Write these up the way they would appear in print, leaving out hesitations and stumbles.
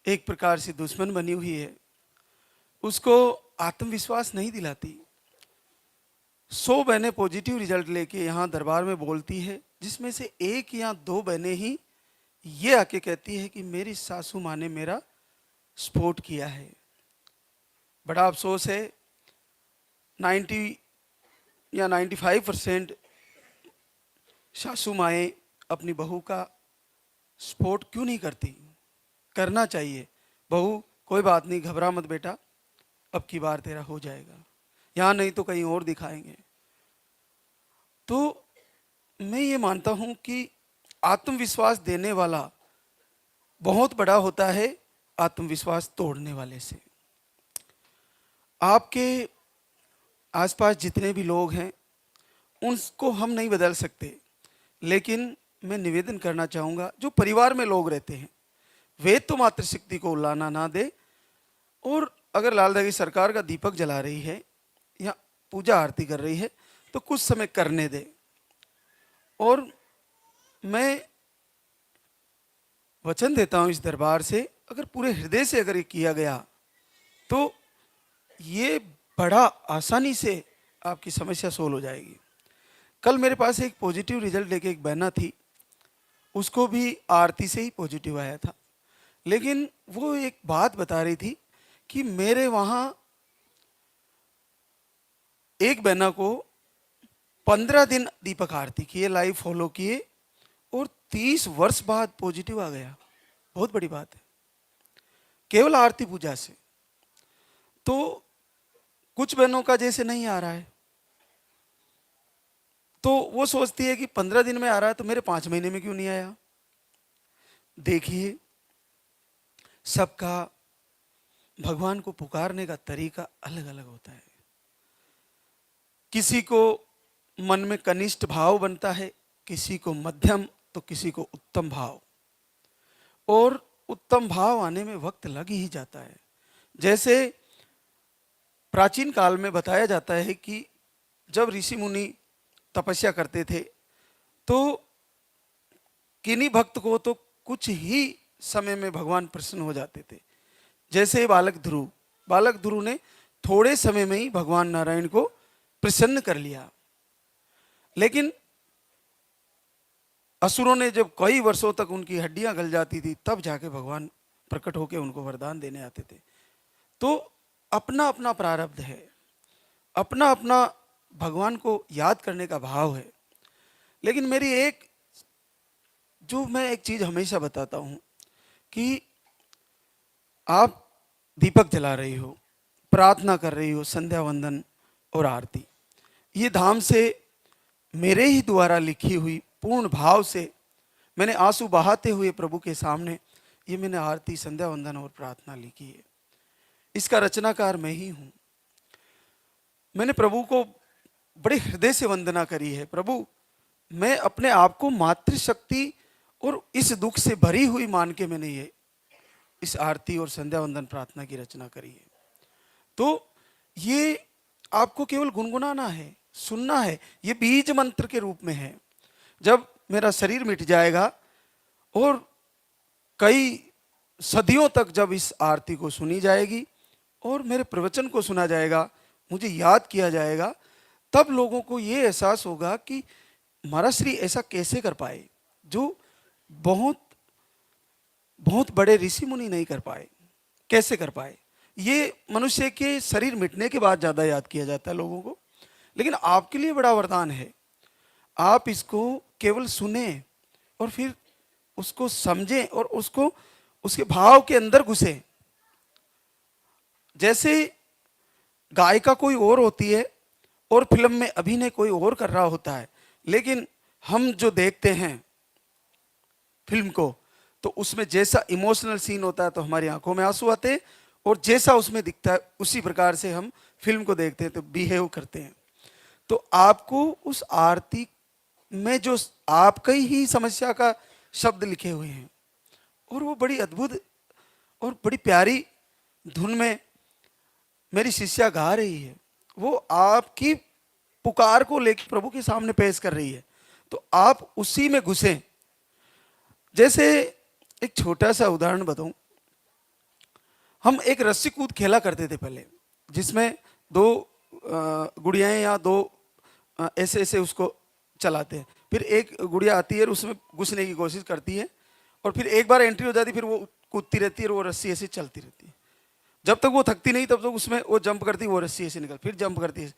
एक प्रकार से दुश्मन बनी हुई है, उसको आत्मविश्वास नहीं दिलाती। 100 बहनें पॉजिटिव रिजल्ट लेके यहाँ दरबार में बोलती है, जिसमें से एक या दो बहनें ही ये आके कहती है कि मेरी सासू माँ ने मेरा सपोर्ट किया है। बड़ा अफसोस है, 90 या 95% सासू माएँ अपनी बहू का सपोर्ट क्यों नहीं करती? करना चाहिए। बहू कोई बात नहीं, घबरा मत बेटा, अब की बार तेरा हो जाएगा, यहाँ नहीं तो कहीं और दिखाएंगे। तो मैं ये मानता हूँ कि आत्मविश्वास देने वाला बहुत बड़ा होता है आत्मविश्वास तोड़ने वाले से। आपके आसपास जितने भी लोग हैं उनको हम नहीं बदल सकते, लेकिन मैं निवेदन करना चाहूँगा जो परिवार में लोग रहते हैं वे तो मातृशक्ति को उलाना ना दे, और अगर लालदा की सरकार का दीपक जला रही है या पूजा आरती कर रही है तो कुछ समय करने दे। और मैं वचन देता हूँ इस दरबार से, अगर पूरे हृदय से अगर ये किया गया तो ये बड़ा आसानी से आपकी समस्या सोल्व हो जाएगी। कल मेरे पास एक पॉजिटिव रिजल्ट लेके एक बहना थी, उसको भी आरती से ही पॉजिटिव आया था, लेकिन वो एक बात बता रही थी कि मेरे वहाँ एक बहना को 15 दिन दीपक आरती किए, लाइव फॉलो किए, और 30 वर्ष बाद पॉजिटिव आ गया। बहुत बड़ी बात है, केवल आरती पूजा से। तो कुछ बहनों का जैसे नहीं आ रहा है तो वो सोचती है कि 15 दिन में आ रहा है तो मेरे 5 महीने में क्यों नहीं आया। देखिए, सबका भगवान को पुकारने का तरीका अलग अलग होता है। किसी को मन में कनिष्ठ भाव बनता है, किसी को मध्यम, तो किसी को उत्तम भाव, और उत्तम भाव आने में वक्त लग ही जाता है। जैसे प्राचीन काल में बताया जाता है कि जब ऋषि मुनि तपस्या करते थे तो किन्हीं भक्त को तो कुछ ही समय में भगवान प्रसन्न हो जाते थे। जैसे बालक ध्रुव ने थोड़े समय में ही भगवान नारायण को प्रसन्न कर लिया, लेकिन असुरों ने जब कई वर्षों तक उनकी हड्डियां गल जाती थी तब जाके भगवान प्रकट होकर उनको वरदान देने आते थे। तो अपना अपना प्रारब्ध है, अपना अपना भगवान को याद करने का भाव है। लेकिन मेरी मैं एक चीज हमेशा बताता हूं कि आप दीपक जला रही हो, प्रार्थना कर रही हो, संध्या वंदन और आरती, ये धाम से मेरे ही द्वारा लिखी हुई पूर्ण भाव से मैंने आंसू बहाते हुए प्रभु के सामने ये मैंने आरती, संध्या वंदन और प्रार्थना लिखी है। इसका रचनाकार मैं ही हूं। मैंने प्रभु को बड़े हृदय से वंदना करी है। प्रभु, मैं अपने आप को मातृशक्ति और इस दुख से भरी हुई मान के मैंने ये इस आरती और संध्या वंदन प्रार्थना की रचना करी है। तो ये आपको केवल गुनगुनाना है, सुनना है, ये बीज मंत्र के रूप में है। जब मेरा शरीर मिट जाएगा और कई सदियों तक जब इस आरती को सुनी जाएगी और मेरे प्रवचन को सुना जाएगा, मुझे याद किया जाएगा, तब लोगों को ये एहसास होगा कि महाराज श्री ऐसा कैसे कर पाए जो बहुत बहुत बड़े ऋषि मुनि नहीं कर पाए, कैसे कर पाए। ये मनुष्य के शरीर मिटने के बाद ज़्यादा याद किया जाता है लोगों को, लेकिन आपके लिए बड़ा वरदान है। आप इसको केवल सुने और फिर उसको समझें और उसको उसके भाव के अंदर घुसे। जैसे गायिका कोई और होती है और फिल्म में अभिनय कोई और कर रहा होता है, लेकिन हम जो देखते हैं फिल्म को तो उसमें जैसा इमोशनल सीन होता है तो हमारी आंखों में आंसू आते हैं, और जैसा उसमें दिखता है उसी प्रकार से हम फिल्म को देखते हैं तो बिहेव करते हैं। तो आपको उस आरती में जो आपकी ही समस्या का शब्द लिखे हुए हैं और वो बड़ी अद्भुत और बड़ी प्यारी धुन में मेरी शिष्या गा रही है, वो आपकी पुकार को लेकर प्रभु के सामने पेश कर रही है, तो आप उसी में घुसें। जैसे एक छोटा सा उदाहरण बताऊं, हम एक रस्सी कूद खेला करते थे पहले, जिसमें दो गुड़ियाएं या दो ऐसे ऐसे उसको चलाते हैं, फिर एक गुड़िया आती है और उसमें घुसने की कोशिश करती है, और फिर एक बार एंट्री हो जाती है, फिर वो कूदती रहती है और वो रस्सी ऐसे चलती रहती है, जब तक वो थकती नहीं तब तक उसमें वो जंप करती है, वो रस्सी ऐसे निकल, फिर जंप करती है।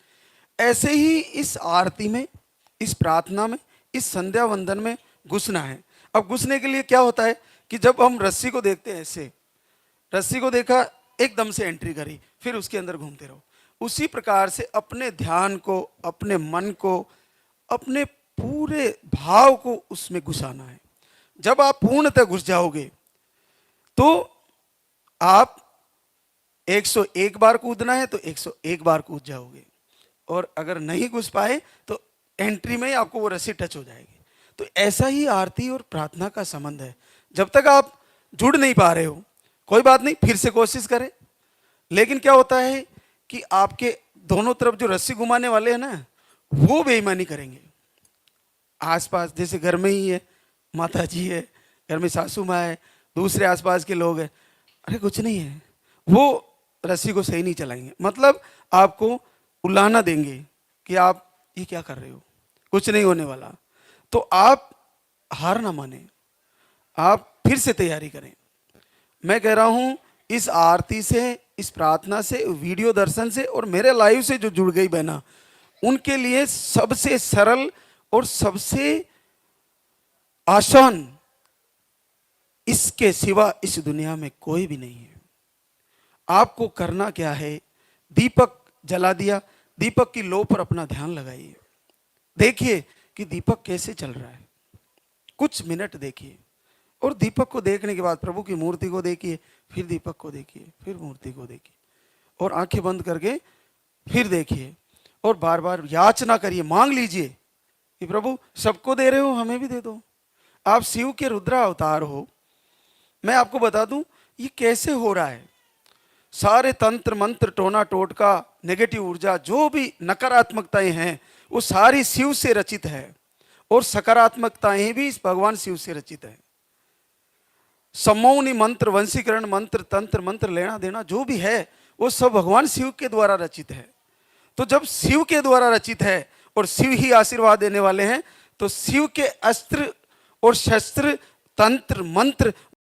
ऐसे ही इस आरती में, इस प्रार्थना में, इस संध्या वंदन में घुसना है। अब घुसने के लिए क्या होता है कि जब हम रस्सी को देखते हैं, ऐसे रस्सी को देखा, एकदम से एंट्री करी, फिर उसके अंदर घूमते रहो। उसी प्रकार से अपने ध्यान को, अपने मन को, अपने पूरे भाव को उसमें घुसाना है। जब आप पूर्णतः घुस जाओगे तो आप 101 बार कूदना है तो 101 बार कूद जाओगे, और अगर नहीं घुस पाए तो एंट्री में ही आपको वो रस्सी टच हो जाएगी। तो ऐसा ही आरती और प्रार्थना का संबंध है। जब तक आप जुड़ नहीं पा रहे हो, कोई बात नहीं, फिर से कोशिश करें। लेकिन क्या होता है कि आपके दोनों तरफ जो रस्सी घुमाने वाले हैं ना, वो बेईमानी करेंगे। आसपास जैसे घर में ही है, माता जी है, घर में सासू माँ है, दूसरे आसपास के लोग हैं, अरे कुछ नहीं है, वो रस्सी को सही नहीं चलाएंगे, मतलब आपको उलाहना देंगे कि आप ये क्या कर रहे हो, कुछ नहीं होने वाला। तो आप हार ना माने, आप फिर से तैयारी करें। मैं कह रहा हूं, इस आरती से, इस प्रार्थना से, वीडियो दर्शन से और मेरे लाइव से जो जुड़ गई बहना, उनके लिए सबसे सरल और सबसे आसान, इसके सिवा इस दुनिया में कोई भी नहीं है। आपको करना क्या है, दीपक जला दिया, दीपक की लो पर अपना ध्यान लगाइए, देखिए कि दीपक कैसे चल रहा है, कुछ मिनट देखिए, और दीपक को देखने के बाद प्रभु की मूर्ति को देखिए, फिर दीपक को देखिए, फिर मूर्ति को देखिए, और आंखें बंद करके फिर देखिए, और बार बार याचना करिए, मांग लीजिए कि प्रभु सबको दे रहे हो, हमें भी दे दो। आप शिव के रुद्रा अवतार हो। मैं आपको बता दूं ये कैसे हो रहा है। सारे तंत्र मंत्र, टोना टोटका, नेगेटिव ऊर्जा, जो भी नकारात्मकताएं हैं, वो सारी शिव से रचित है, और सकारात्मकताएं भी इस भगवान शिव से रचित है। सम्मौनी मंत्र, वंशीकरण मंत्र, तंत्र मंत्र, लेना देना जो भी है, वो सब भगवान शिव के द्वारा रचित है। तो जब शिव के द्वारा रचित है और शिव ही आशीर्वाद देने वाले हैं, तो शिव के अस्त्र और शस्त्र, तंत्र मंत्र